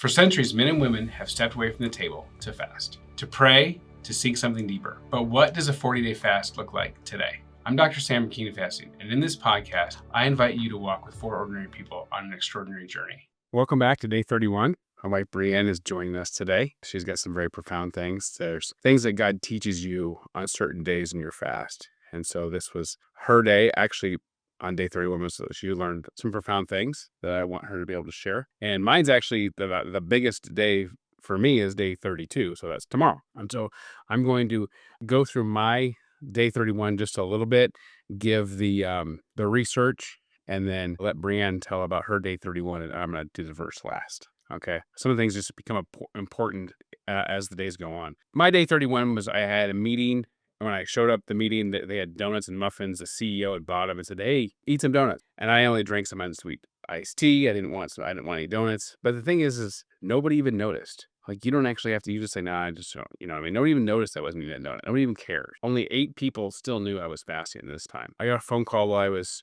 For centuries, men and women have stepped away from the table to fast, to pray, to seek something deeper. But what does a 40-day fast look like today? I'm Dr. Sam King of Fasting, and in this podcast, I invite you to walk with four ordinary people on an extraordinary journey. Welcome back to day 31. My wife Brienne is joining us today. She's got some very profound things. There's things that God teaches you on certain days in your fast. And so this was her day. Actually, on day 31, so she learned some profound things that I want her to be able to share. And mine's actually the biggest day for me is day 32. So that's tomorrow. And so I'm going to go through my day 31 just a little bit, give the research, and then let Brienne tell about her day 31. And I'm going to do the verse last. Okay. Some of the things just become important as the days go on. My day 31 was I had a meeting. When I showed up the meeting, they had donuts and muffins. The CEO had bought them and said, "Hey, eat some donuts." And I only drank some unsweet iced tea. I didn't want any donuts. But the thing is nobody even noticed. Like, you don't actually have to, you just say, "Nah, I just don't," nobody even noticed I wasn't eating a donut. Nobody even cared. Only 8 people still knew I was fasting this time. I got a phone call while I was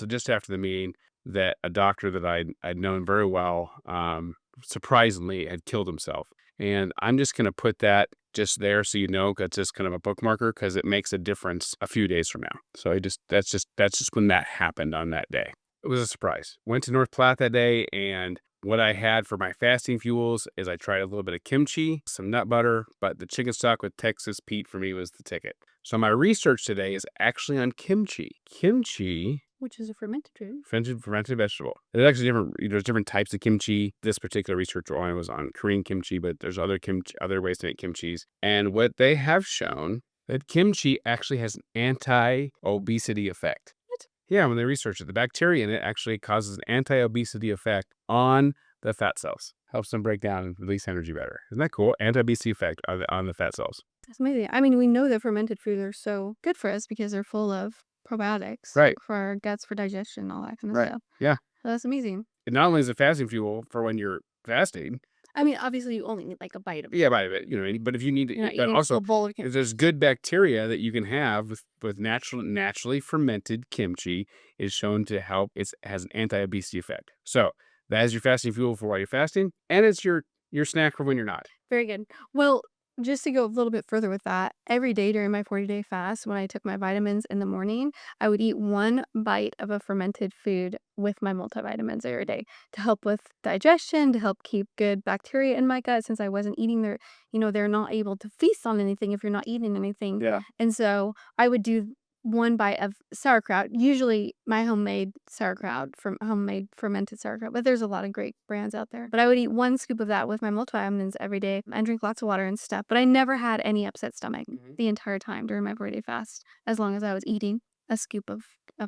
just after the meeting that a doctor that I'd known very well, surprisingly had killed himself. And I'm just going to put that just there so you know, it's just kind of a bookmarker because it makes a difference a few days from now. So that's just when that happened on that day. It was a surprise. Went to North Platte that day, and what I had for my fasting fuels is I tried a little bit of kimchi, some nut butter, but the chicken stock with Texas Pete for me was the ticket. So my research today is actually on kimchi. Kimchi, which is a fermented food. Fermented vegetable. There's actually there's different types of kimchi. This particular research one was on Korean kimchi, but there's other ways to make kimchis. And what they have shown that kimchi actually has an anti-obesity effect. What? Yeah, when they research it, the bacteria in it actually causes an anti-obesity effect on the fat cells. Helps them break down and release energy better. Isn't that cool? Anti-obesity effect on the fat cells. That's amazing. I mean, we know that fermented foods are so good for us because they're full of probiotics, right, for our guts, for digestion, all that kind of right. stuff. Yeah. So that's amazing. It not only is a fasting fuel for when you're fasting. I mean, obviously, you only need like a bite of it. Yeah, bite of it. But if you need You're not but eating also a bowl of kimchi. there's good bacteria that you can have with naturally fermented kimchi is shown to help. It has an anti-obesity effect. So that is your fasting fuel for while you're fasting, and it's your snack for when you're not. Very good. Well, just to go a little bit further with that, every day during my 40-day fast, when I took my vitamins in the morning, I would eat one bite of a fermented food with my multivitamins every day to help with digestion, to help keep good bacteria in my gut, since I wasn't eating they're not able to feast on anything if you're not eating anything. Yeah. And so I would do one bite of sauerkraut, usually my homemade sauerkraut, from homemade fermented sauerkraut, but there's a lot of great brands out there. But I would eat one scoop of that with my multivitamins every day and drink lots of water and stuff. But I never had any upset stomach the entire time during my 40-day fast, as long as I was eating a scoop of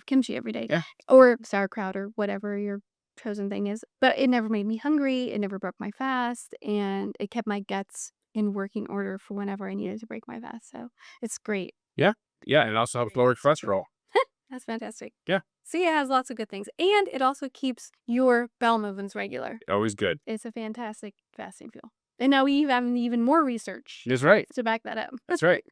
kimchi every day. Yeah. Or sauerkraut or whatever your chosen thing is. But it never made me hungry. It never broke my fast. And it kept my guts in working order for whenever I needed to break my fast. So it's great. Yeah. Yeah, and it also helps lower cholesterol. That's fantastic. Yeah. See, it has lots of good things. And it also keeps your bowel movements regular. Always good. It's a fantastic fasting fuel. And now we have even more research. That's right. To back that up. That's right.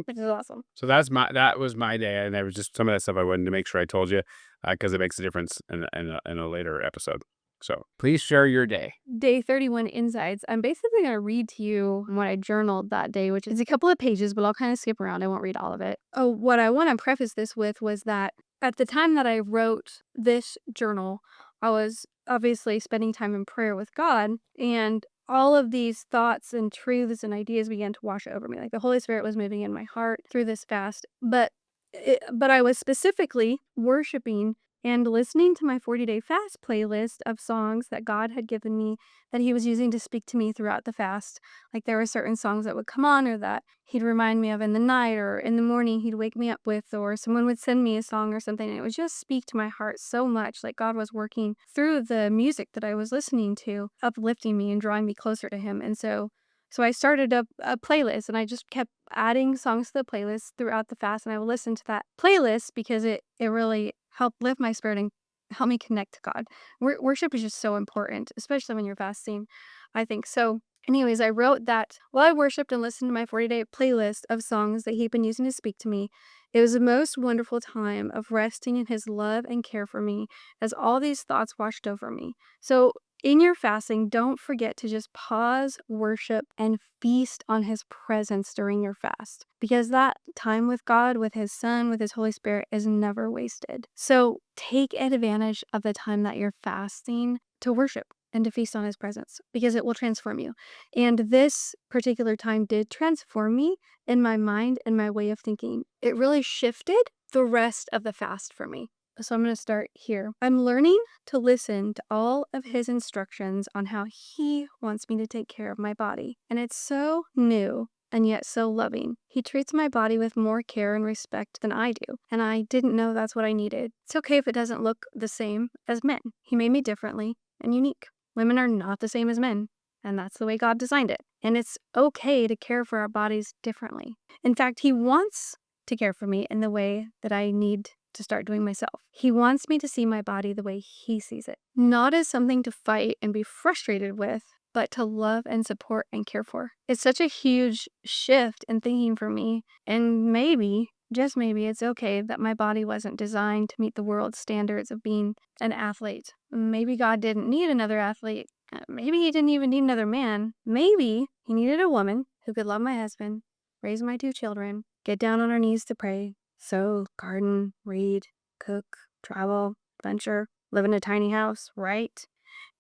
Which is awesome. So that was my day, and there was just some of that stuff I wanted to make sure I told you because it makes a difference in a later episode. So please share your day. Day 31 insights. I'm basically going to read to you what I journaled that day, which is a couple of pages, but I'll kind of skip around. I won't read all of it. Oh, what I want to preface this with was that at the time that I wrote this journal, I was obviously spending time in prayer with God, and all of these thoughts and truths and ideas began to wash over me. Like the Holy Spirit was moving in my heart through this fast, but I was specifically worshiping and listening to my 40-day fast playlist of songs that God had given me that he was using to speak to me throughout the fast. Like there were certain songs that would come on or that he'd remind me of in the night or in the morning he'd wake me up with, or someone would send me a song or something, and it would just speak to my heart so much. Like God was working through the music that I was listening to, uplifting me and drawing me closer to him. And so I started a playlist, and I just kept adding songs to the playlist throughout the fast, and I would listen to that playlist because it really helped lift my spirit and help me connect to God. Worship is just so important, especially when you're fasting, I think. So anyways, I wrote that while I worshipped and listened to my 40-day playlist of songs that he'd been using to speak to me, it was the most wonderful time of resting in his love and care for me as all these thoughts washed over me. So In your fasting, don't forget to just pause, worship, and feast on his presence during your fast, because that time with God, with his Son, with his Holy Spirit is never wasted. So take advantage of the time that you're fasting to worship and to feast on his presence, because it will transform you. And this particular time did transform me in my mind and my way of thinking. It really shifted the rest of the fast for me. So I'm going to start here. I'm learning to listen to all of his instructions on how he wants me to take care of my body. And it's so new and yet so loving. He treats my body with more care and respect than I do. And I didn't know that's what I needed. It's okay if it doesn't look the same as men. He made me differently and unique. Women are not the same as men. And that's the way God designed it. And it's okay to care for our bodies differently. In fact, he wants to care for me in the way that I need to start doing myself. He wants me to see my body the way he sees it, not as something to fight and be frustrated with, but to love and support and care for. It's such a huge shift in thinking for me, and maybe, just maybe, it's okay that my body wasn't designed to meet the world's standards of being an athlete. Maybe God didn't need another athlete. Maybe he didn't even need another man. Maybe he needed a woman who could love my husband, raise my 2 children, get down on her knees to pray, sew, garden, read, cook, travel, adventure, live in a tiny house, write,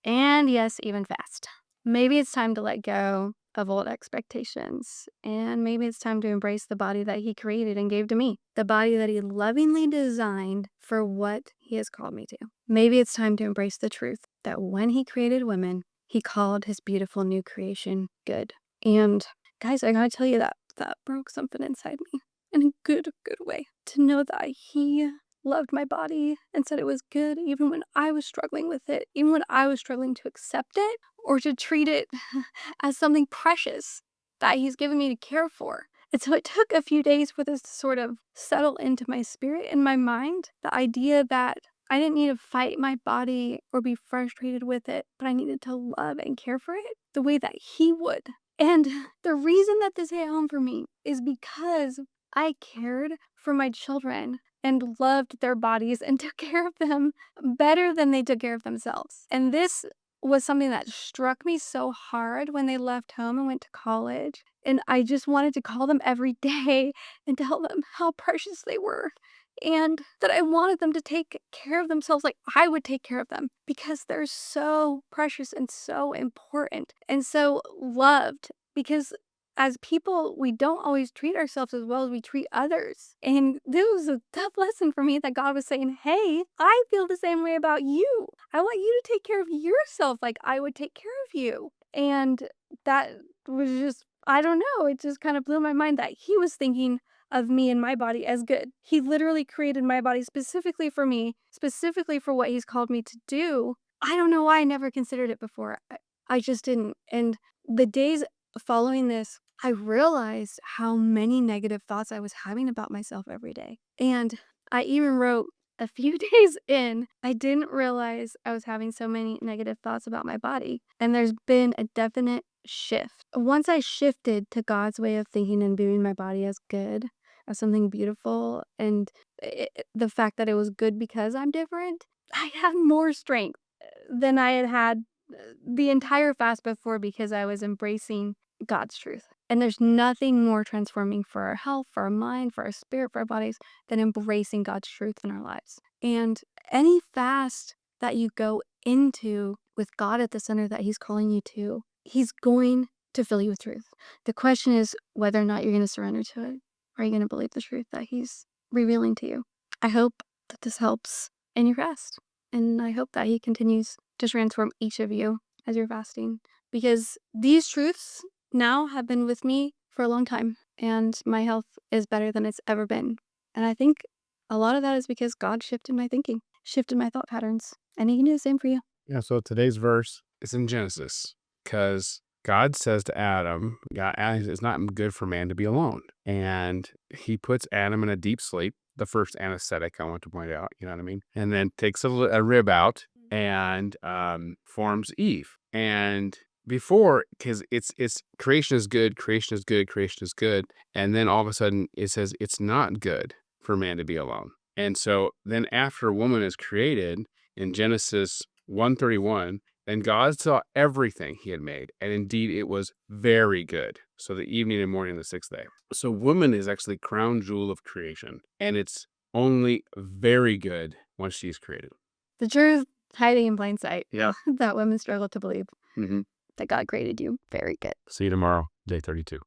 and yes, even fast. Maybe it's time to let go of old expectations, and maybe it's time to embrace the body that he created and gave to me, the body that he lovingly designed for what he has called me to. Maybe it's time to embrace the truth that when he created women, he called his beautiful new creation good. And guys, I gotta tell you that broke something inside me in a good way. To know that he loved my body and said it was good even when I was struggling with it, even when I was struggling to accept it or to treat it as something precious that he's given me to care for. And so it took a few days for this to sort of settle into my spirit and my mind. The idea that I didn't need to fight my body or be frustrated with it, but I needed to love and care for it the way that he would. And the reason that this hit home for me is because I cared for my children and loved their bodies and took care of them better than they took care of themselves. And this was something that struck me so hard when they left home and went to college. And I just wanted to call them every day and tell them how precious they were. And that I wanted them to take care of themselves like I would take care of them, because they're so precious and so important and so loved. Because as people, we don't always treat ourselves as well as we treat others. And this was a tough lesson for me, that God was saying, hey, I feel the same way about you. I want you to take care of yourself like I would take care of you. And that was just, I don't know, it just kind of blew my mind that he was thinking of me and my body as good. He literally created my body specifically for me, specifically for what he's called me to do. I don't know why I never considered it before. I just didn't. And the days following this, I realized how many negative thoughts I was having about myself every day. And I even wrote a few days in, I didn't realize I was having so many negative thoughts about my body. And there's been a definite shift. Once I shifted to God's way of thinking and viewing my body as good, as something beautiful, and the fact that it was good because I'm different, I had more strength than I had the entire fast before, because I was embracing God's truth. And there's nothing more transforming for our health, for our mind, for our spirit, for our bodies, than embracing God's truth in our lives. And any fast that you go into with God at the center that he's calling you to, he's going to fill you with truth. The question is whether or not you're going to surrender to it. Are you going to believe the truth that he's revealing to you? I hope that this helps in your fast. And I hope that he continues to transform each of you as you're fasting, because these truths now have been with me for a long time, and my health is better than it's ever been. And I think a lot of that is because God shifted my thinking, shifted my thought patterns, and he can do the same for you. Yeah, so today's verse, It's in Genesis, because God says to Adam, it's not good for man to be alone. And he puts Adam in a deep sleep, the first anesthetic, I want to point out, you know what I mean? And then takes a rib out and forms Eve. And before, because it's creation is good, creation is good, creation is good. And then all of a sudden it says it's not good for man to be alone. And so then after woman is created in Genesis 1:31, And God saw everything he had made, and indeed it was very good. So the evening and morning of the 6th day. So woman is actually crown jewel of creation, and it's only very good once she's created. The truth hiding in plain sight. Yeah. That women struggle to believe Mm-hmm. that God created you very good. See you tomorrow, day 32.